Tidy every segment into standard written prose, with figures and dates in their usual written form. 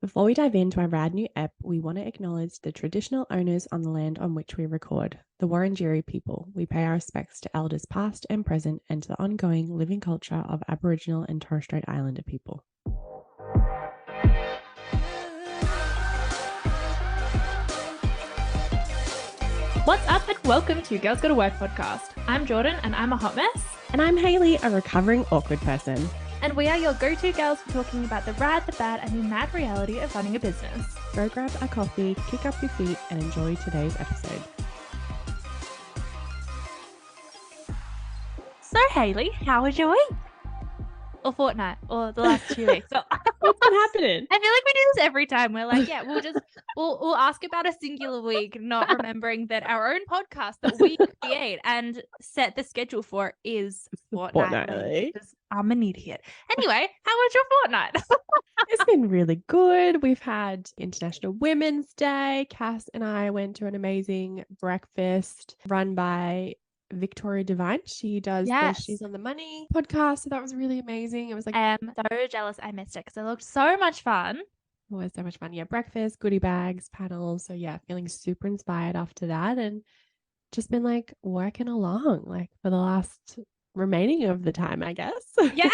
Before we dive into our rad new ep, we want to acknowledge the traditional owners on the land on which we record, the Wurundjeri people. We pay our respects to elders past and present and to the ongoing living culture of Aboriginal and Torres Strait Islander people. What's up and welcome to Girls Gotta Work podcast. I'm Jordan and I'm a hot mess. And I'm Hayleigh, a recovering awkward person. And we are your go-to girls for talking about the rad, the bad, and the mad reality of running a business. Go grab a coffee, kick up your feet, and enjoy today's episode. So Hayleigh, how was your week? Or fortnight, or the last 2 weeks? What's been happening? I feel like we do this every time. We're like, yeah, we'll ask about a singular week, not remembering that our own podcast that we create and set the schedule for is fortnightly. I'm an idiot. Anyway, how was your fortnight? It's been really good. We've had International Women's Day. Cass and I went to an amazing breakfast run by Victoria Devine. She does the She's on the Money podcast. So that was really amazing. It was like, I am so jealous I missed it because it looked so much fun. It was so much fun. Yeah, breakfast, goodie bags, panels. So yeah, feeling super inspired after that and just been like working along like for the last remaining of the time, I guess. Yeah.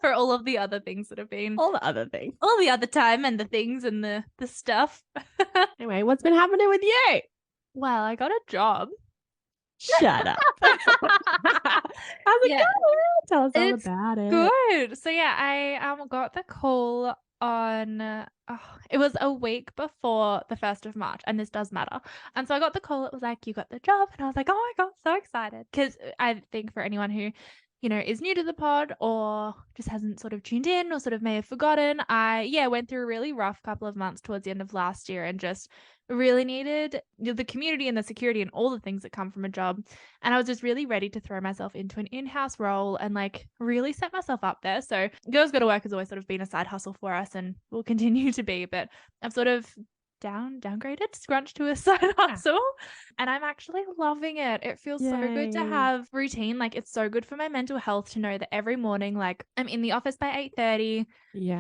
For all of the other things that have been. All the other things. All the other time and the things and the stuff. Anyway, what's been happening with you? Well, I got a job. Shut up. How's it going? Tell us all about it. Good. So yeah, I got the call on it was a week before the 1st of March, and this does matter. And so I got the call. It was like, you got the job, and I was like, oh my god, so excited. Because I think for anyone who is new to the pod or just hasn't sort of tuned in or sort of may have forgotten, I went through a really rough couple of months towards the end of last year and just really needed the community and the security and all the things that come from a job. And I was just really ready to throw myself into an in-house role and like really set myself up there. So Girls Gotta Work has always sort of been a side hustle for us and will continue to be, but I've sort of downgraded, scrunched to a side hustle, and I'm actually loving it. It feels so good to have routine. Like it's so good for my mental health to know that every morning, like I'm in the office by 8:30.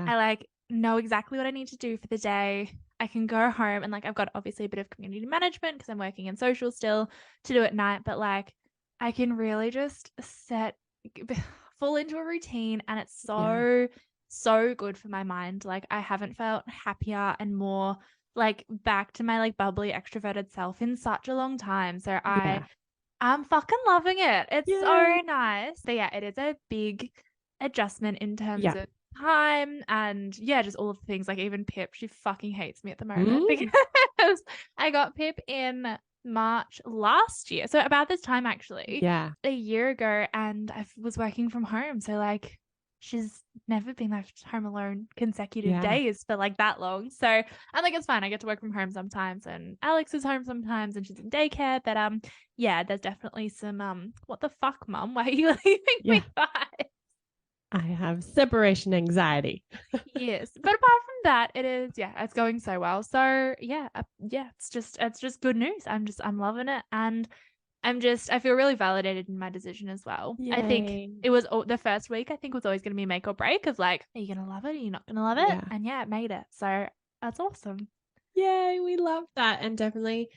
I like know exactly what I need to do for the day. I can go home and like I've got obviously a bit of community management because I'm working in social still to do at night, but like I can really just fall into a routine, and it's so good for my mind. Like I haven't felt happier and more like back to my like bubbly extroverted self in such a long time. So I'm fucking loving it. It's so nice. So yeah, it is a big adjustment in terms of time and just all of the things. Like even Pip, she fucking hates me at the moment because I got Pip in March last year. So about this time actually. A year ago, and I was working from home. So like she's never been left home alone consecutive days for like that long. So I'm like, it's fine. I get to work from home sometimes, and Alex is home sometimes, and she's in daycare. But there's definitely some what the fuck, mum? Why are you leaving me behind? I have separation anxiety. Yes, but apart from that, it is it's going so well. So it's just good news. I'm loving it, and I feel really validated in my decision as well. I think it was the first week, I think was always going to be make or break of like, are you going to love it? Are you not going to love it? And it made it. So that's awesome. Yay. We love that. And definitely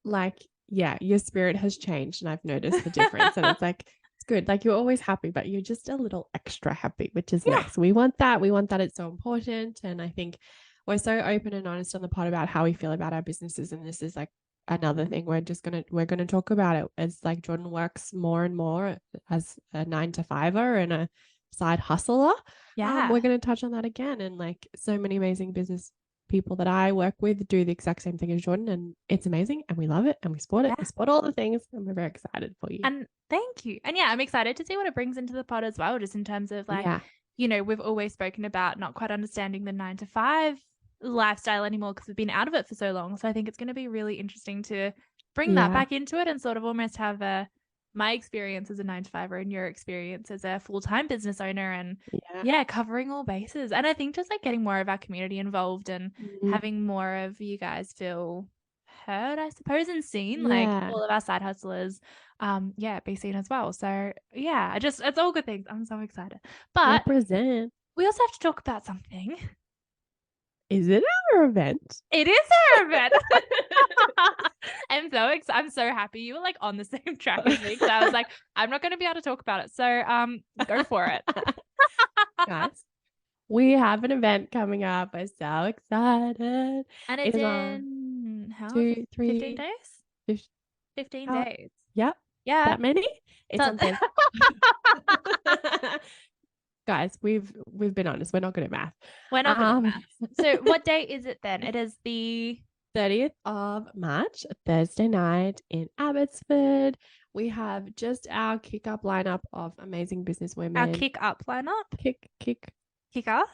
like, your spirit has changed, and I've noticed the difference. And it's like, it's good. Like you're always happy, but you're just a little extra happy, which is nice. We want that. It's so important. And I think we're so open and honest on the pod about how we feel about our businesses. And this is like another thing we're gonna talk about it. It's like Jordan works more and more as a 9-to-5er and a side hustler. We're gonna touch on that again. And like so many amazing business people that I work with do the exact same thing as Jordan, and it's amazing, and we love it, and we support it. We support all the things, and we're very excited for you. And thank you. And I'm excited to see what it brings into the pod as well, just in terms of like we've always spoken about not quite understanding the 9-to-5 lifestyle anymore because we've been out of it for so long. So I think it's going to be really interesting to bring that back into it and sort of almost have my experience as a 9-to-5er and your experience as a full-time business owner, and covering all bases. And I think just like getting more of our community involved and having more of you guys feel heard, I suppose, and seen, like all of our side hustlers be seen as well. So it's all good things. I'm so excited. But Represent. we also have to talk about something Is it our event? It is our event. I'm so happy you were like on the same track as me, because I was like, I'm not going to be able to talk about it. So go for it. Guys, we have an event coming up. We're so excited. And it's in how 2, 3, 15 days? 15 days. Yep. Yeah. That many? It's on Thursday. Guys, we've been honest. We're not good at math. We're not good at math. So what day is it then? It is the 30th of March, Thursday night in Abbotsford. We have just our kick-up lineup of amazing businesswomen. Our kick-up lineup? Kick-us?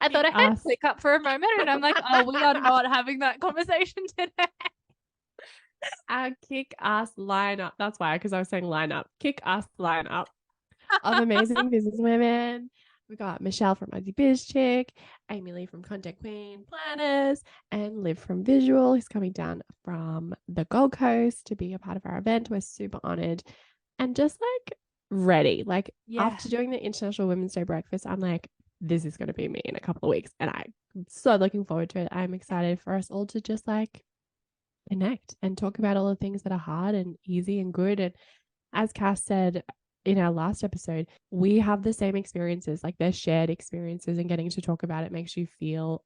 I thought I had click up for a moment, and I'm like, oh, we are not having that conversation today. Our kick-ass lineup. That's why, because I was saying lineup. Kick-ass lineup of amazing businesswomen. We got Michelle from Aussie Biz Chick, Amy Lee from Content Queen Planners, and Liv from Visual, who's coming down from the Gold Coast to be a part of our event. We're super honored and just like ready. Like after doing the International Women's Day breakfast, I'm like, this is going to be me in a couple of weeks. And I'm so looking forward to it. I'm excited for us all to just like connect and talk about all the things that are hard and easy and good. And as Cass said in our last episode, we have the same experiences, like they're shared experiences, and getting to talk about it makes you feel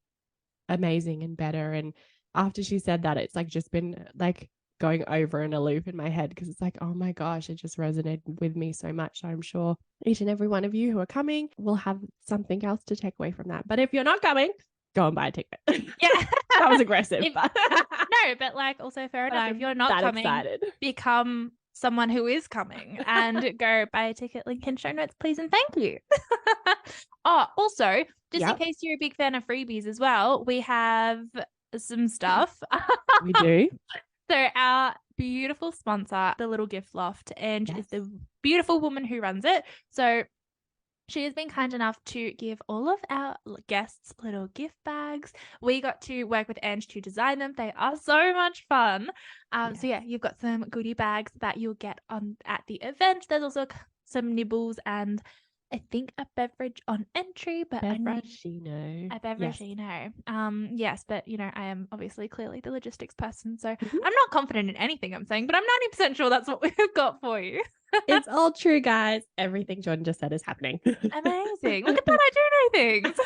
amazing and better. And after she said that, it's like just been like going over in a loop in my head, because it's like, oh my gosh, it just resonated with me so much. I'm sure each and every one of you who are coming will have something else to take away from that. But if you're not coming, go and buy a ticket. Yeah. That was aggressive. No, but like also fair enough. If you're not coming, become someone who is coming and go buy a ticket. Link in show notes, please and thank you. Oh, also, just in case you're a big fan of freebies as well, we have some stuff. We do. So our beautiful sponsor, the Little Gift Loft, and is the beautiful woman who runs it. So she has been kind enough to give all of our guests little gift bags. We got to work with Ange to design them. They are so much fun. So yeah, you've got some goodie bags that you'll get on at the event. There's also some nibbles and I think a beverage on entry, but a beveragino. Yes, but you know, I am obviously clearly the logistics person, so I'm not confident in anything I'm saying, but I'm 90% sure that's what we've got for you. It's all true, guys. Everything Jordan just said is happening. Amazing. Look at that. I do know things.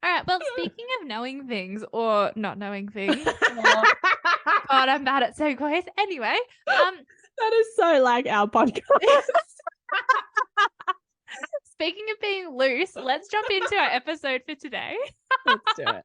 All right. Well, speaking of knowing things or not knowing things, God, I'm bad at segues. Anyway, that is so like our podcast. Speaking of being loose, let's jump into our episode for today. Let's do it.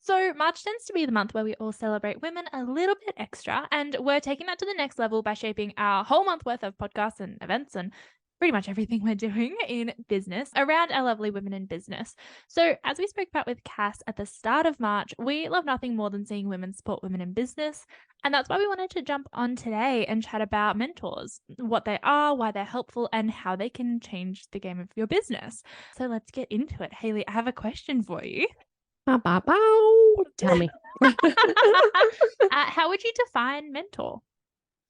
So March tends to be the month where we all celebrate women a little bit extra, and we're taking that to the next level by shaping our whole month worth of podcasts and events and pretty much everything we're doing in business around our lovely women in business. So as we spoke about with Cass at the start of March, we love nothing more than seeing women support women in business. And that's why we wanted to jump on today and chat about mentors, what they are, why they're helpful, and how they can change the game of your business. So let's get into it. Hayleigh, I have a question for you. Tell me. How would you define mentor?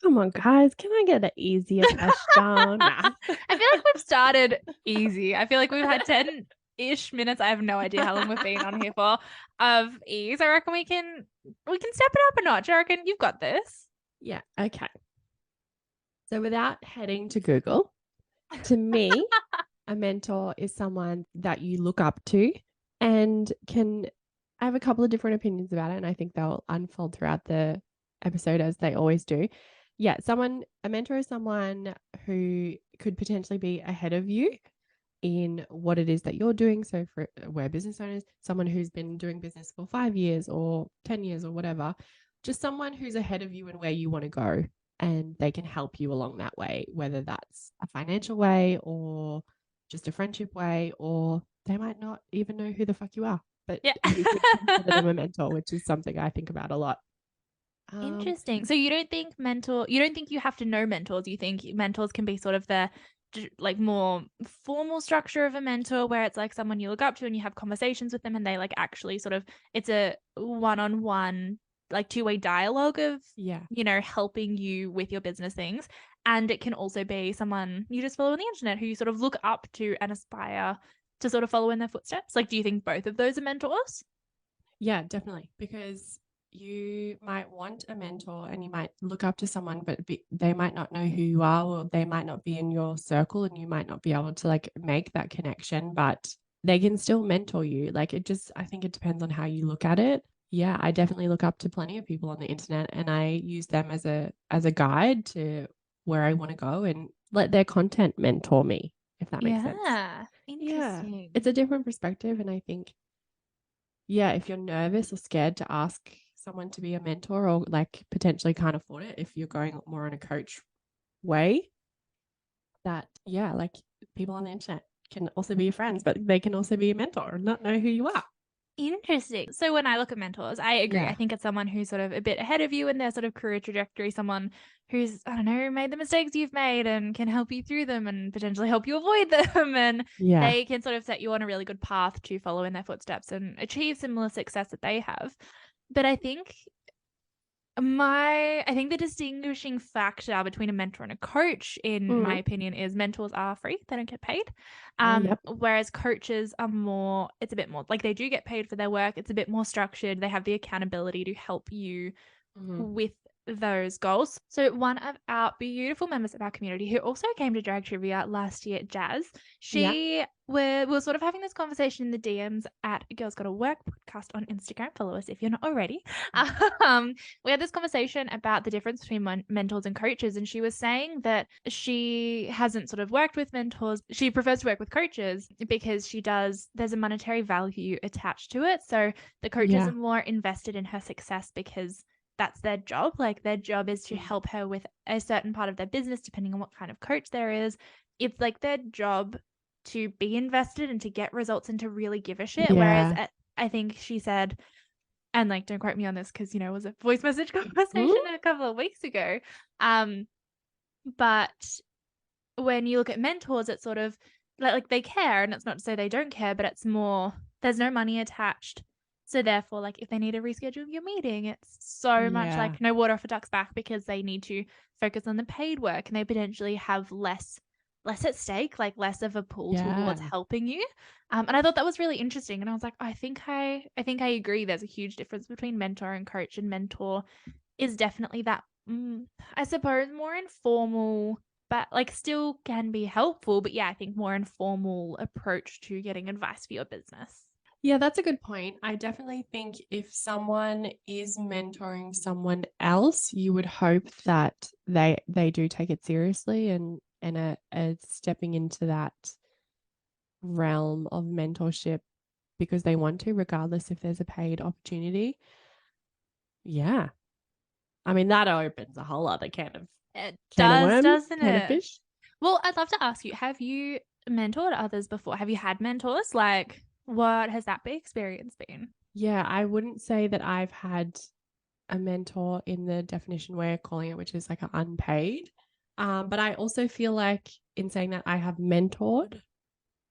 Come on, guys. Can I get an easier question? Nah. I feel like we've started easy. I feel like we've had 10-ish minutes. I have no idea how long we've been on here for of ease. I reckon we can step it up a notch. I reckon you've got this. Yeah. Okay. So without heading to Google, to me, a mentor is someone that you look up to and I have a couple of different opinions about it, and I think they'll unfold throughout the episode as they always do. Yeah, a mentor is someone who could potentially be ahead of you in what it is that you're doing. So we're business owners, someone who's been doing business for 5 years or 10 years or whatever, just someone who's ahead of you and where you want to go, and they can help you along that way, whether that's a financial way or just a friendship way, or they might not even know who the fuck you are, but you could consider them a mentor, which is something I think about a lot. Interesting. So you don't think you have to know mentors. You think mentors can be sort of the like more formal structure of a mentor, where it's like someone you look up to and you have conversations with them and they like actually sort of, it's a one-on-one, like two-way dialogue of, you know, helping you with your business things. And it can also be someone you just follow on the internet who you sort of look up to and aspire to sort of follow in their footsteps. Like, do you think both of those are mentors? Yeah, definitely. Because you might want a mentor and you might look up to someone, but they might not know who you are, or they might not be in your circle, and you might not be able to like make that connection, but they can still mentor you. Like I think it depends on how you look at it. Yeah, I definitely look up to plenty of people on the internet, and I use them as a guide to where I want to go, and let their content mentor me, if that makes sense. Yeah. Yeah. Interesting. It's a different perspective, and I think, yeah, if you're nervous or scared to ask someone to be a mentor, or like potentially can't afford it, if you're going more in a coach way, that, yeah, like people on the internet can also be your friends, but they can also be a mentor and not know who you are. Interesting. So when I look at mentors, I agree. Yeah. I think it's someone who's sort of a bit ahead of you in their sort of career trajectory, someone who's, I don't know, made the mistakes you've made and can help you through them and potentially help you avoid them. And Yeah. they can sort of set you on a really good path to follow in their footsteps and achieve similar success that they have. But I think the distinguishing factor between a mentor and a coach, in my Mm. opinion, is mentors are free. They don't get paid. Yep. Whereas coaches are more, it's a bit more like they do get paid for their work. It's a bit more structured. They have the accountability to help you Mhm. with those goals. So one of our beautiful members of our community who also came to Drag Trivia last year, Jazz, Yeah. we were sort of having this conversation in the DMs at Girls Gotta Work podcast on Instagram. Follow us if you're not already. We had this conversation about the difference between mentors and coaches, and she was saying that she hasn't sort of worked with mentors. She prefers to work with coaches because there's a monetary value attached to it. So the coaches Yeah. are more invested in her success because that's their job. Like their job is to Mm. help her with a certain part of their business, depending on what kind of coach there is. It's like their job to be invested and to get results and to really give a shit. Whereas Yeah. I think she said, and like, don't quote me on this because, it was a voice message conversation Mm. a couple of weeks ago. But when you look at mentors, it's sort of like they care, and it's not to say they don't care, but it's more, there's no money attached. So therefore, like if they need to reschedule your meeting, it's so much Yeah. like no water off a duck's back because they need to focus on the paid work and they potentially have less at stake, like less of a pull towards Yeah. helping you. And I thought that was really interesting. And I was like, I think I agree. There's a huge difference between mentor and coach, and mentor is definitely that, I suppose, more informal, but like still can be helpful. But yeah, I think more informal approach to getting advice for your business. Yeah, that's a good point. I definitely think if someone is mentoring someone else, you would hope that they do take it seriously, and are stepping into that realm of mentorship because they want to, regardless if there's a paid opportunity. Yeah. I mean, that opens a whole other It can of does, worms, doesn't can of it? fish. Well, I'd love to ask you, have you mentored others before? Have you had mentors? Like, what has that experience been? Yeah, I wouldn't say that I've had a mentor in the definition we're calling it, which is like an unpaid. But I also feel like in saying that I have mentored.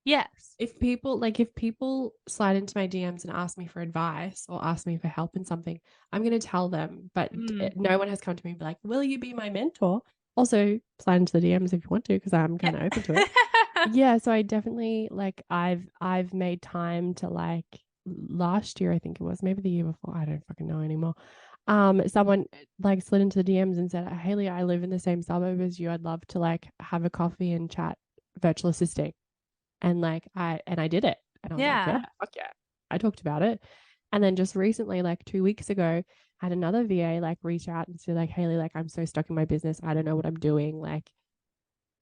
Yes. If people slide into my DMs and ask me for advice or ask me for help in something, I'm going to tell them. But no one has come to me and be like, will you be my mentor? Also, slide into the DMs if you want to, because I'm kind of open to it. Yeah, so I definitely like I've made time to, like, last year, I think it was, maybe the year before, I don't fucking know anymore. Someone like slid into the DMs and said, Hayleigh, I live in the same suburb as you. I'd love to like have a coffee and chat virtual assisting. And like I did it. And I was like, yeah, Yeah. fuck yeah. I talked about it. And then just recently, like 2 weeks ago, had another VA like reach out and say, like, Hayleigh, like I'm so stuck in my business. I don't know what I'm doing. Like,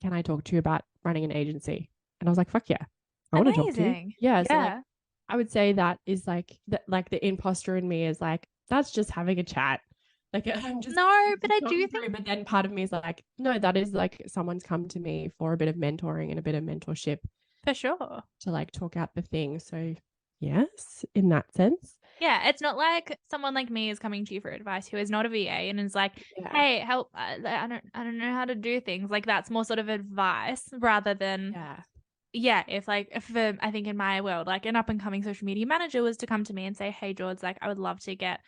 can I talk to you about running an agency? And I was like, fuck yeah. I want to talk to you. Amazing. Yeah. So like Yeah. I would say that is like the imposter in me is like, that's just having a chat. Like I'm just No, but I do talking think, through, but then part of me is like, no, that is like someone's come to me for a bit of mentoring and a bit of mentorship for sure. to like talk out the thing. So yes, in that sense. Yeah, it's not like someone like me is coming to you for advice who is not a VA and is like, Yeah. "Hey, help! I don't know how to do things." Like that's more sort of advice rather than, Yeah. yeah. If I think in my world, like an up and coming social media manager was to come to me and say, "Hey, George, like I would love to get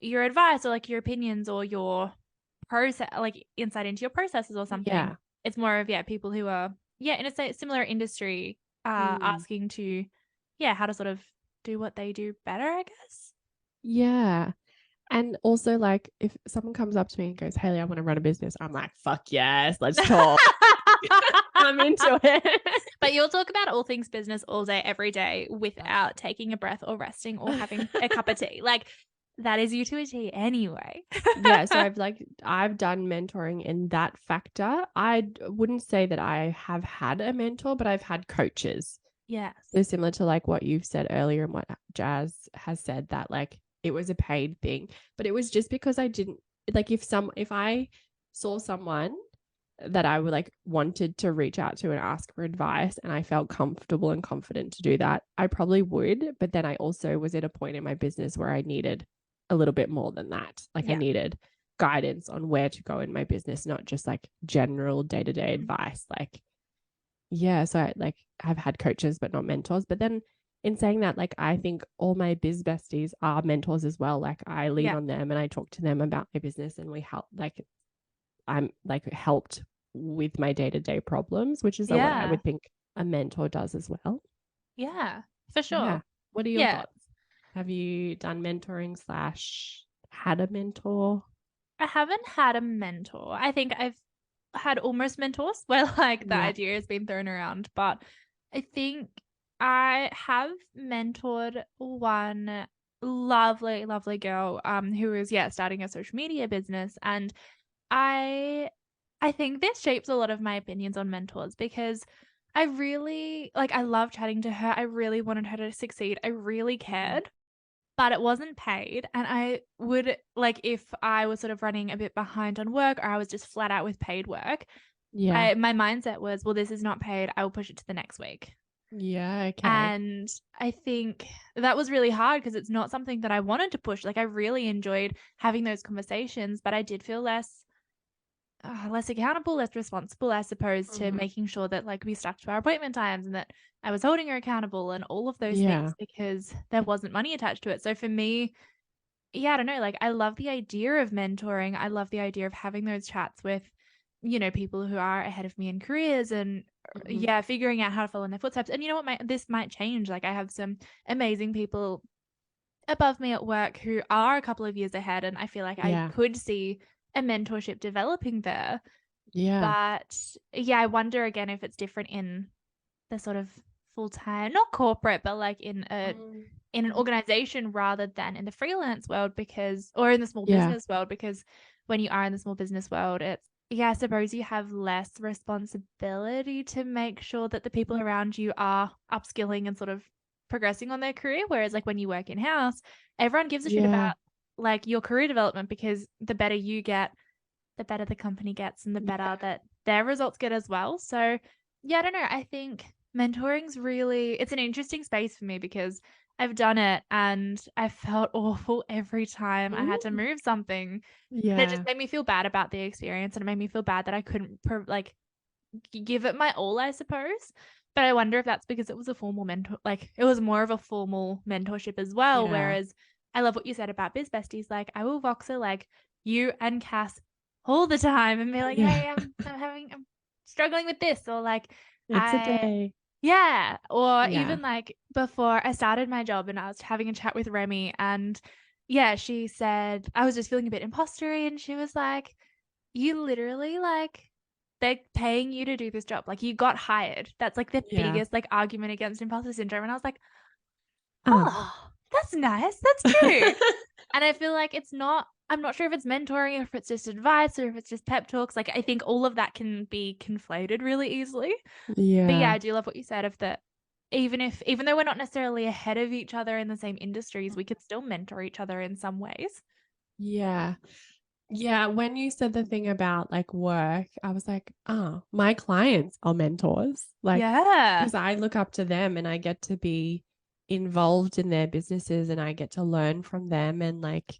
your advice or like your opinions or your process, like insight into your processes or something. Yeah. It's more of, people who are, in a similar industry, asking to, how to sort of do what they do better, I guess. Yeah. And also, like, if someone comes up to me and goes, Hayleigh, I want to run a business, I'm like, fuck yes, let's talk. I'm into it. But you'll talk about all things business all day, every day, without taking a breath or resting or having a cup of tea. Like, that is you to a T anyway. Yeah. So I've done mentoring in that factor. I wouldn't say that I have had a mentor, but I've had coaches. Yes. So similar to like what you've said earlier and what Jazz has said, that like it was a paid thing, but it was just because I didn't like, if I saw someone that I would like wanted to reach out to and ask for advice and I felt comfortable and confident to do that, I probably would. But then I also was at a point in my business where I needed a little bit more than that. Like I needed guidance on where to go in my business, not just like general day-to-day advice. Like, yeah, so I've had coaches but not mentors. But then in saying that, like I think all my biz besties are mentors as well. Like I lean on them and I talk to them about my business and we help, like I'm like helped with my day-to-day problems, which is what I would think a mentor does as well. Yeah, for sure. Yeah. What are your thoughts? Have you done mentoring / had a mentor? I haven't had a mentor. I think I've had almost mentors where like the idea has been thrown around, but I think I have mentored one lovely, lovely girl who is starting a social media business. And I think this shapes a lot of my opinions on mentors because I really like I love chatting to her. I really wanted her to succeed. I really cared. But it wasn't paid, and I would like, if I was sort of running a bit behind on work or I was just flat out with paid work, Yeah. my mindset was, "Well, this is not paid, I will push it to the next week." Yeah. Okay. And I think that was really hard because it's not something that I wanted to push. Like, I really enjoyed having those conversations, but I did feel less accountable, less responsible, I suppose, to making sure that like we stuck to our appointment times and that I was holding her accountable and all of those things because there wasn't money attached to it. So for me, I don't know, like I love the idea of mentoring. I love the idea of having those chats with, people who are ahead of me in careers and figuring out how to follow in their footsteps. And you know what, this might change. Like I have some amazing people above me at work who are a couple of years ahead, and I feel like I could see a mentorship developing there. Yeah. But I wonder again if it's different in the sort of full-time, not corporate, but like in an organization rather than in the freelance world, or in the small business world, because when you are in the small business world, it's I suppose you have less responsibility to make sure that the people around you are upskilling and sort of progressing on their career. Whereas like when you work in-house, everyone gives a shit about like your career development, because the better you get, the better the company gets and the better that their results get as well. So I don't know. I think mentoring's it's an interesting space for me because I've done it and I felt awful every time I had to move something. And it just made me feel bad about the experience, and it made me feel bad that I couldn't give it my all, I suppose. But I wonder if that's because it was a formal it was more of a formal mentorship as well. Whereas I love what you said about biz besties. Like I will Voxer like you and Cass all the time and be like, hey, I'm struggling with this, or like It's a day. Yeah. Or even like before I started my job and I was having a chat with Remy, and she said I was just feeling a bit impostery, and she was like, you literally like they're paying you to do this job. Like you got hired. That's like the biggest like argument against imposter syndrome. And I was like, oh, that's nice. That's true. And I feel like I'm not sure if it's mentoring or if it's just advice or if it's just pep talks. Like I think all of that can be conflated really easily. Yeah. But I do love what you said of that. Even though we're not necessarily ahead of each other in the same industries, we could still mentor each other in some ways. Yeah. Yeah. When you said the thing about like work, I was like, oh, my clients are mentors. Like, because I look up to them and I get to be involved in their businesses and I get to learn from them. And like,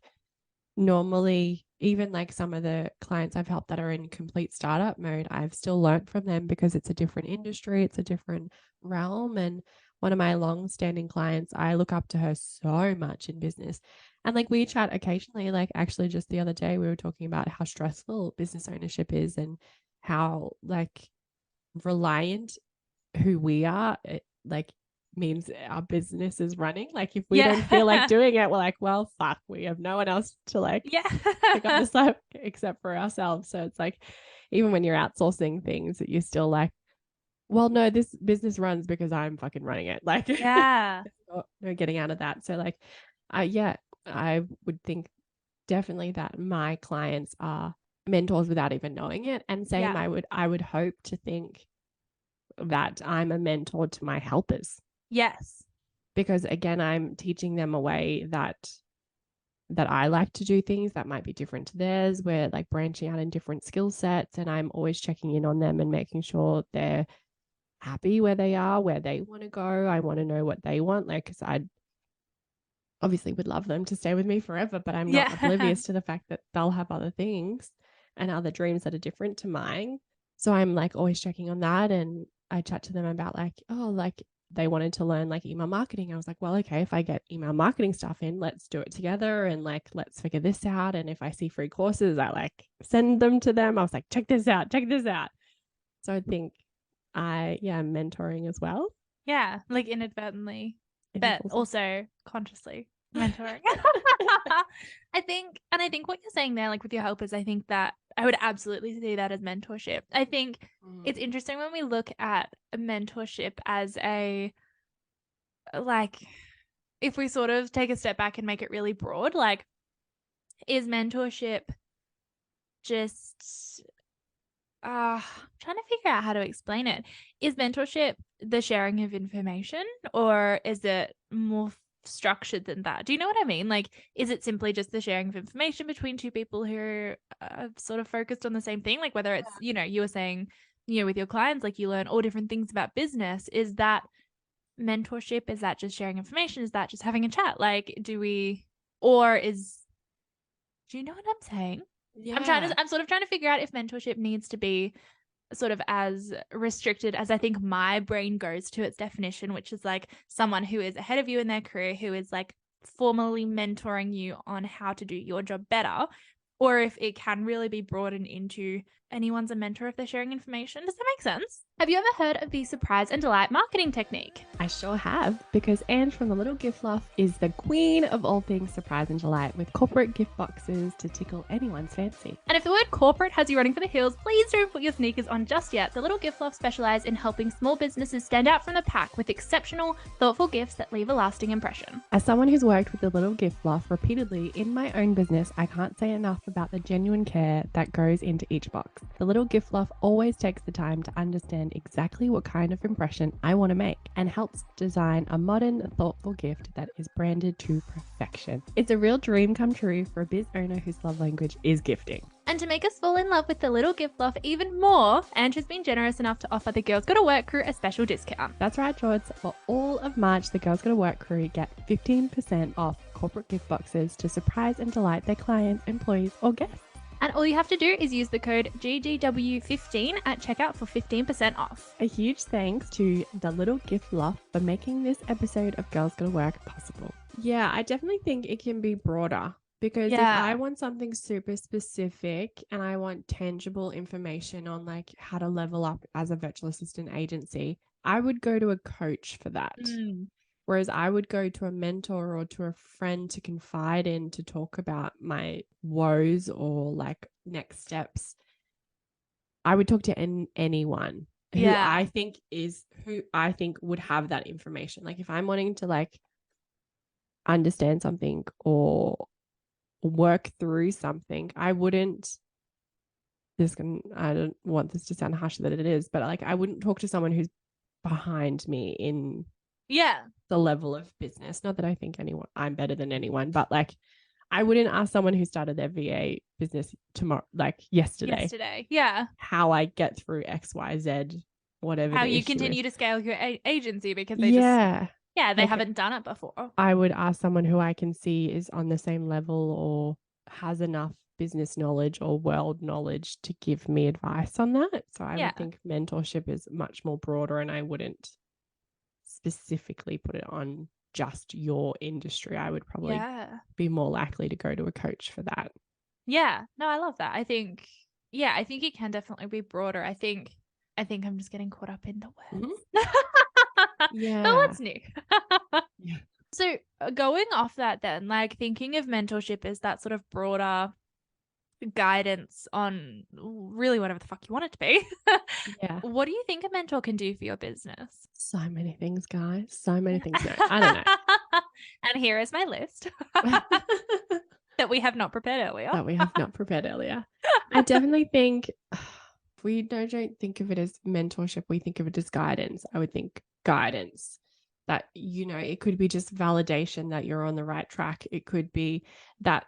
normally, even like some of the clients I've helped that are in complete startup mode, I've still learned from them because it's a different industry, it's a different realm. And one of my long-standing clients, I look up to her so much in business. And like we chat occasionally, like actually just the other day we were talking about how stressful business ownership is and how like reliant who we are, it like means our business is running. Like if we don't feel like doing it, we're like, well, fuck, we have no one else to like pick up the slack except for ourselves. So it's like, even when you're outsourcing things, that you're still like, well, no, this business runs because I'm fucking running it. Like, no getting out of that. So like, I would think definitely that my clients are mentors without even knowing it. And same, I would hope to think that I'm a mentor to my helpers. Yes. Because again, I'm teaching them a way that I like to do things that might be different to theirs. We're like branching out in different skill sets, and I'm always checking in on them and making sure they're happy where they are, where they want to go. I want to know what they want. Like, because I obviously would love them to stay with me forever, but I'm not oblivious to the fact that they'll have other things and other dreams that are different to mine. So I'm like always checking on that. And I chat to them about like, oh, like they wanted to learn like email marketing. I was like, well, okay, if I get email marketing stuff in, let's do it together and like, let's figure this out. And if I see free courses, I like send them to them. I was like, check this out. So I think I'm mentoring as well. Yeah, like inadvertently, but also consciously mentoring. I think what you're saying there, like with your helpers, I think that I would absolutely see that as mentorship. I think it's interesting when we look at mentorship as a, like, if we sort of take a step back and make it really broad, like, is mentorship just I'm trying to figure out how to explain it. Is mentorship the sharing of information, or is it more structured than that? Do you know what I mean? Like, is it simply just the sharing of information between two people who are sort of focused on the same thing? Like whether it's, you know, you were saying, you know, with your clients, like you learn all different things about business. Is that mentorship? Is that just sharing information? Is that just having a chat? Like, do you know what I'm saying? Yeah. I'm sort of trying to figure out if mentorship needs to be sort of as restricted as I think my brain goes to its definition, which is like someone who is ahead of you in their career, who is like formally mentoring you on how to do your job better, or if it can really be broadened into anyone's a mentor if they're sharing information. Does that make sense? Have you ever heard of the surprise and delight marketing technique? I sure have, because Anne from the Little Gift Loft is the queen of all things surprise and delight, with corporate gift boxes to tickle anyone's fancy. And if the word corporate has you running for the hills, please don't put your sneakers on just yet. The Little Gift Loft specialize in helping small businesses stand out from the pack with exceptional, thoughtful gifts that leave a lasting impression. As someone who's worked with the Little Gift Loft repeatedly in my own business, I can't say enough about the genuine care that goes into each box. The Little Gift Loft always takes the time to understand exactly what kind of impression I want to make and helps design a modern, thoughtful gift that is branded to perfection. It's a real dream come true for a biz owner whose love language is gifting. And to make us fall in love with the Little Gift Loft even more, Ange has been generous enough to offer the Girls Gotta Work crew a special discount. That's right, George. For all of March, the Girls Gotta Work crew get 15% off corporate gift boxes to surprise and delight their clients, employees, or guests. And all you have to do is use the code GGW15 at checkout for 15% off. A huge thanks to the Little Gift Loft for making this episode of Girls Gotta Work possible. Yeah, I definitely think it can be broader, because if I want something super specific and I want tangible information on like how to level up as a virtual assistant agency, I would go to a coach for that. Whereas I would go to a mentor or to a friend to confide in, to talk about my woes or like next steps. I would talk to anyone who I think would have that information. Like if I'm wanting to like understand something or work through something, I don't want this to sound harsher than it is, but like I wouldn't talk to someone who's behind me in the level of business. Not that I think I'm better than anyone, but like I wouldn't ask someone who started their VA business yesterday. How I get through XYZ, whatever. How you continue to scale your agency, because they they haven't done it before. I would ask someone who I can see is on the same level or has enough business knowledge or world knowledge to give me advice on that. So I would think mentorship is much more broader, and I wouldn't specifically put it on just your industry. I would probably Yeah. be more likely to go to a coach for that. Yeah. No, I love that. I think it can definitely be broader. I think I'm just getting caught up in the words. But Yeah. what's new? Yeah. So going off that then, like thinking of mentorship as that sort of broader guidance on really whatever the fuck you want it to be. Yeah. What do you think a mentor can do for your business? So many things, guys. So many things. No, I don't know. And here is my list that we have not prepared earlier. I definitely think we don't think of it as mentorship. We think of it as guidance. I would think guidance that, you know, it could be just validation that you're on the right track. It could be that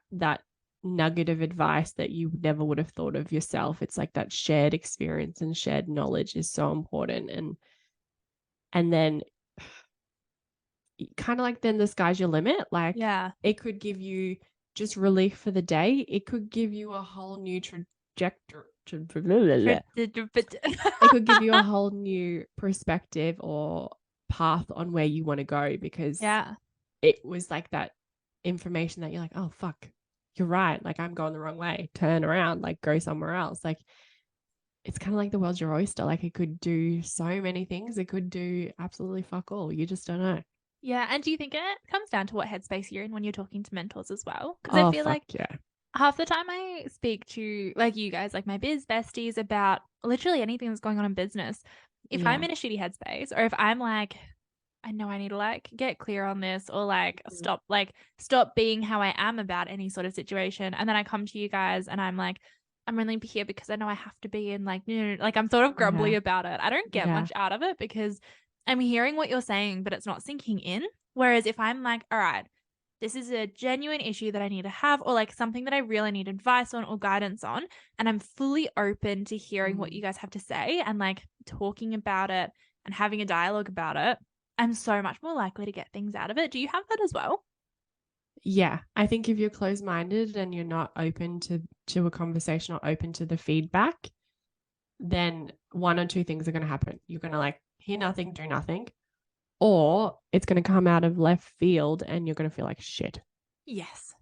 nugget of advice that you never would have thought of yourself. It's like that shared experience and shared knowledge is so important. And then kind of like then the sky's your limit. Like it could give you just relief for the day. It could give you a whole new trajectory. It could give you a whole new perspective or path on where you want to go, because it was like that information that you're like, oh fuck, you're right. Like I'm going the wrong way. Turn around, like go somewhere else. Like it's kind of like the world's your oyster. Like it could do so many things. It could do absolutely fuck all. You just don't know. Yeah. And do you think it comes down to what headspace you're in when you're talking to mentors as well? Because I feel like half the time I speak to like you guys, like my biz besties, about literally anything that's going on in business. If I'm in a shitty headspace, or if I'm like, I know I need to like get clear on this, or like stop being how I am about any sort of situation. And then I come to you guys and I'm like, I'm only here because I know I have to be in, like, like I'm sort of grumbly about it. I don't get much out of it because I'm hearing what you're saying, but it's not sinking in. Whereas if I'm like, all right, this is a genuine issue that I need to have, or like something that I really need advice on or guidance on, and I'm fully open to hearing what you guys have to say and like talking about it and having a dialogue about it, I'm so much more likely to get things out of it. Do you have that as well? Yeah, I think if you're closed-minded and you're not open to a conversation or open to the feedback, then one or two things are going to happen. You're going to like hear nothing, do nothing, or it's going to come out of left field and you're going to feel like shit. Yes.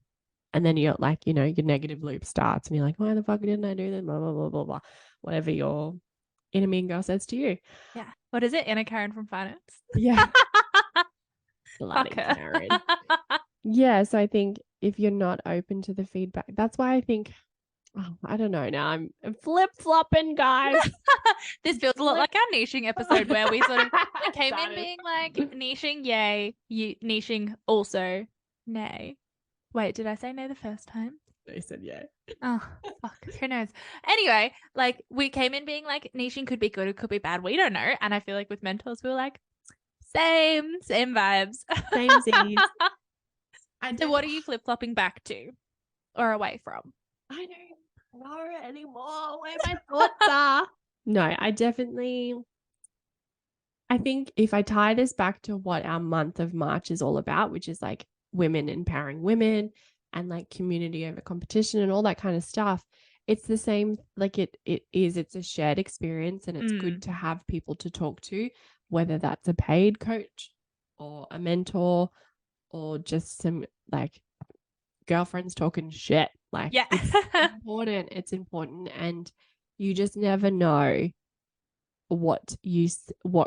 And then you're like, you know, your negative loop starts and you're like, why the fuck didn't I do this? Blah, blah, blah, blah, blah. Whatever your inner mean girl says to you. Yeah. What is it? Inner Karen from finance? Yeah. Bloody Karen. Yeah. So I think if you're not open to the feedback, that's why I think, I don't know. Now I'm flip-flopping, guys. This feels a lot like our niching episode where we sort of came in being like niching, yay, niching also, nay. Wait, did I say nay the first time? They said yeah. Oh, fuck. Who knows? Anyway, like we came in being like niching could be good, it could be bad. We don't know. And I feel like with mentors, we were like, same vibes. Same Z's. So what are you flip-flopping back to or away from? I don't know anymore where my thoughts are. No, I think if I tie this back to what our month of March is all about, which is like women empowering women and like community over competition and all that kind of stuff, it's the same. Like it's a shared experience, and it's good to have people to talk to, whether that's a paid coach or a mentor or just some like girlfriends talking shit. Like it's important, and you just never know what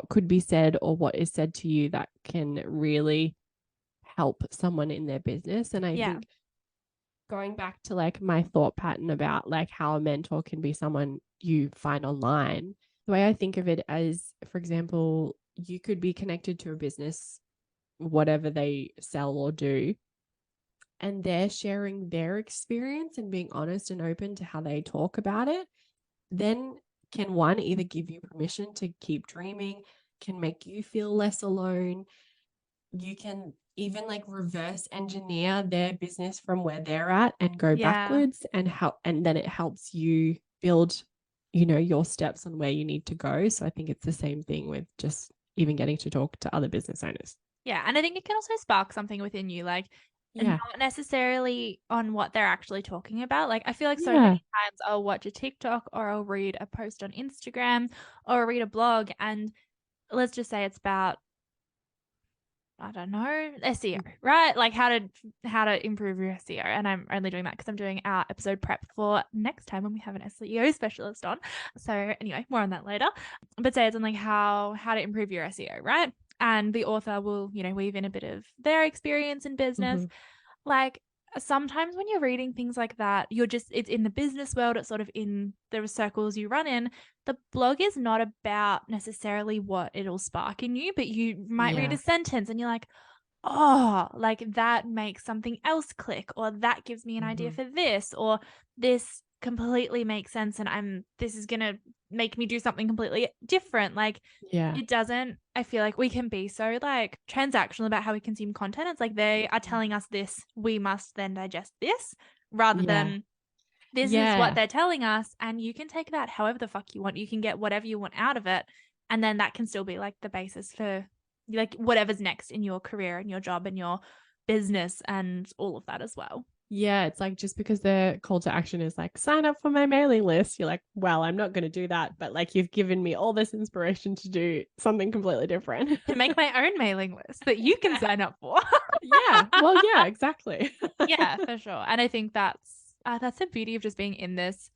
could be said or what is said to you that can really help someone in their business. And I think going back to like my thought pattern about like how a mentor can be someone you find online, the way I think of it as, for example, you could be connected to a business, whatever they sell or do, and they're sharing their experience and being honest and open to how they talk about it, then can one either give you permission to keep dreaming, can make you feel less alone. You can even like reverse engineer their business from where they're at and go backwards and help, and then it helps you build, you know, your steps on where you need to go. So I think it's the same thing with just even getting to talk to other business owners. Yeah. And I think it can also spark something within you, like not necessarily on what they're actually talking about. Like I feel like so many times I'll watch a TikTok or I'll read a post on Instagram or I'll read a blog, and let's just say it's about, I don't know, SEO, right? Like how to improve your SEO. And I'm only doing that because I'm doing our episode prep for next time when we have an SEO specialist on. So anyway, more on that later. But say it's on like how to improve your SEO, right? And the author will, weave in a bit of their experience in business. Like sometimes when you're reading things like that, it's in the business world, it's sort of in the circles you run in. The blog is not about necessarily what it'll spark in you, but you might read a sentence and you're like, oh, like that makes something else click, or that gives me an idea for this, or this completely makes sense and this is going to make me do something completely different. Like it doesn't, I feel like we can be so like transactional about how we consume content. It's like they are telling us this, we must then digest this, rather than this is what they're telling us, and you can take that however the fuck you want. You can get whatever you want out of it, and then that can still be like the basis for like whatever's next in your career and your job and your business and all of that as well. Yeah, it's like just because the call to action is like sign up for my mailing list, you're like, well, I'm not going to do that, but like you've given me all this inspiration to do something completely different. To make my own mailing list that you can sign up for. Well, yeah, exactly. Yeah, for sure. And I think that's the beauty of just being in this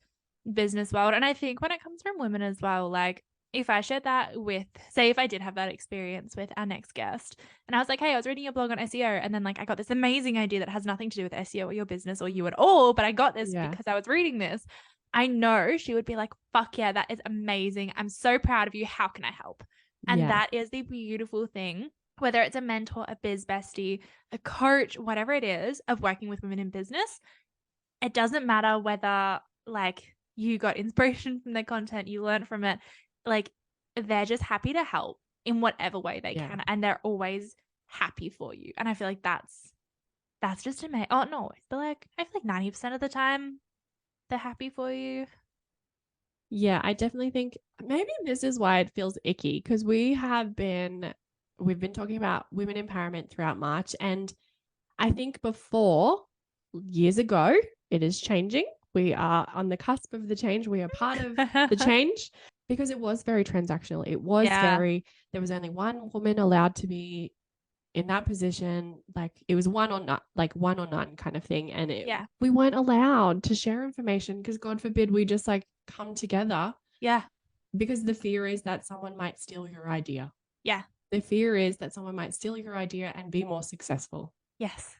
business world. And I think when it comes from women as well, like if I shared that with, say, if I did have that experience with our next guest and I was like, hey, I was reading your blog on SEO and then like I got this amazing idea that has nothing to do with SEO or your business or you at all, but I got this because I was reading this. I know she would be like, fuck yeah, that is amazing. I'm so proud of you. How can I help? And that is the beautiful thing, whether it's a mentor, a biz bestie, a coach, whatever it is, of working with women in business. It doesn't matter whether like you got inspiration from their content, you learned from it. Like they're just happy to help in whatever way they can, and they're always happy for you. And I feel like that's just amazing. Oh no, but like I feel like 90% of the time they're happy for you. Yeah, I definitely think maybe this is why it feels icky, because we've been talking about women empowerment throughout March, and I think before, years ago, it is changing. We are on the cusp of the change. We are part of the change. Because it was very transactional. It was there was only one woman allowed to be in that position. Like it was one or none kind of thing. And we weren't allowed to share information because God forbid we just like come together. Yeah. Because the fear is that someone might steal your idea. Yeah. The fear is that someone might steal your idea and be more successful. Yes.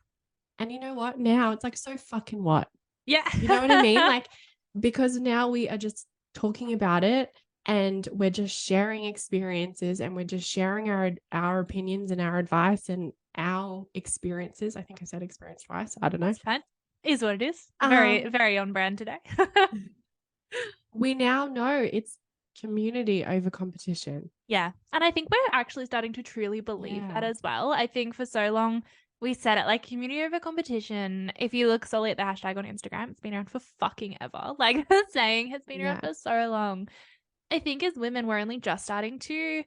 And you know what? Now it's like, so fucking what? Yeah. You know what I mean? Like, because now we are just talking about it. And we're just sharing experiences and we're just sharing our opinions and our advice and our experiences. I think I said experience twice. I don't know. It's fine. Is what it is. Very, very on brand today. We now know it's community over competition. Yeah. And I think we're actually starting to truly believe that as well. I think for so long we said it like community over competition. If you look solely at the hashtag on Instagram, it's been around for fucking ever. Like the saying has been around for so long. I think as women, we're only just starting to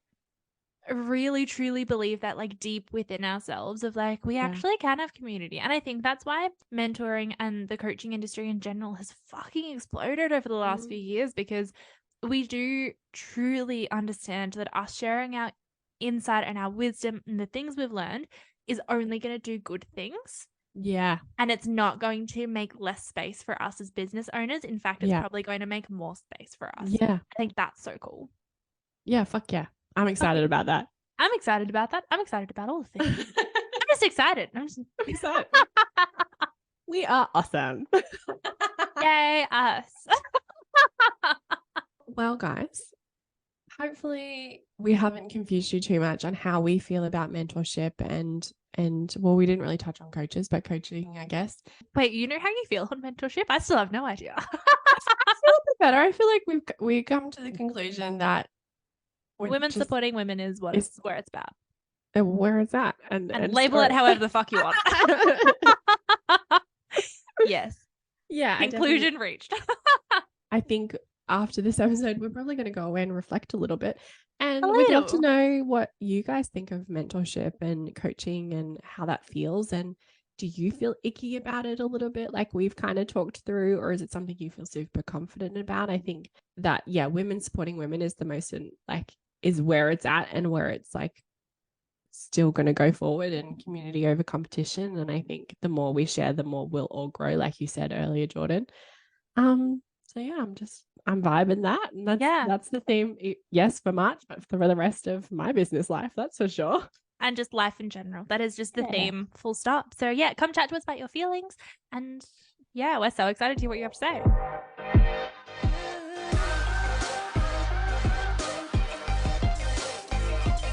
really, truly believe that like deep within ourselves of like, we actually can have community. And I think that's why mentoring and the coaching industry in general has fucking exploded over the last few years, because we do truly understand that us sharing our insight and our wisdom and the things we've learned is only going to do good things. Yeah. And it's not going to make less space for us as business owners. In fact, it's probably going to make more space for us. Yeah. I think that's so cool. Yeah, fuck yeah. I'm excited about that. I'm excited about that. I'm excited about all the things. I'm just excited. I'm excited. We are awesome. Yay, us. Well, guys, hopefully we haven't confused you too much on how we feel about mentorship and well, we didn't really touch on coaches, but coaching, I guess. Wait, you know how you feel on mentorship? I still have no idea. I feel a bit better. I feel like we've come to the conclusion that women supporting women is where it's at. Where it's at. And label it however the fuck you want. Yes. Yeah. Conclusion reached. I think after this episode, we're probably going to go away and reflect a little bit. And we'd love to know what you guys think of mentorship and coaching and how that feels. And do you feel icky about it a little bit, like we've kind of talked through, or is it something you feel super confident about? I think that, women supporting women is the most, is where it's at and where it's like still going to go forward, and community over competition. And I think the more we share, the more we'll all grow, like you said earlier, Jordan. So yeah, I'm vibing that. And that's the theme. Yes, for March, but for the rest of my business life, that's for sure. And just life in general. That is just the theme, full stop. So yeah, come chat to us about your feelings. And yeah, we're so excited to hear what you have to say.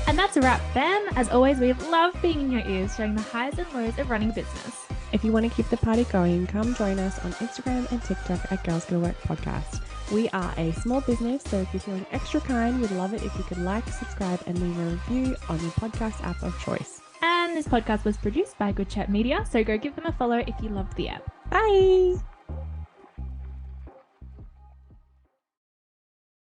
And that's a wrap, fam. As always, we love being in your ears, sharing the highs and lows of running a business. If you want to keep the party going, come join us on Instagram and TikTok at Girls Gonna Work Podcast. We are a small business, so if you're feeling extra kind, we'd love it if you could like, subscribe, and leave a review on your podcast app of choice. And this podcast was produced by Good Chat Media, so go give them a follow if you loved the app. Bye!